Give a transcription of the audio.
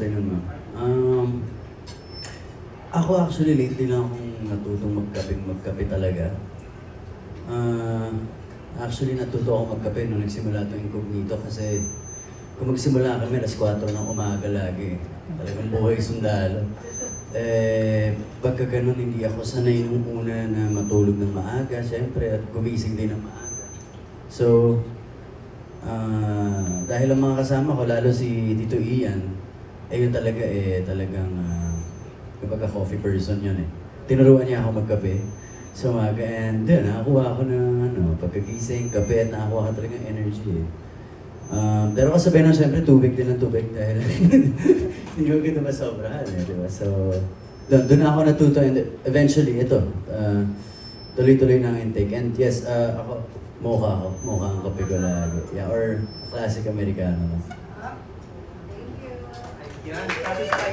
afternoon, ma'am. Ako actually lately lang akong natutong magkape talaga. Actually natuto ako magkape nung nagsimula itong Incognito kasi kung magsimula kami alas 4 ng umaga lagi. Talagang buhay sundalo. Pagka ganun hindi ako sanay nung una na matulog ng maaga, syempre, at gumising din ng maaga. So, dahil ang mga kasama ko, lalo si Tito Ian, yun talaga talagang kapag coffee person yun Tinuruan niya ako magkape sa umaga and then nakakuha ako ng pagkagising, kape at nakakuha ka talagang energy Pero kasabihin na siyempre tubig din ng tubig dahil hindi ko kita masobrahan diba? So, doon ako natuto and eventually ito, tuloy-tuloy ng intake. And yes, ako, mocha ang kape ko lagi. Yeah, or classic Americano. Thank you.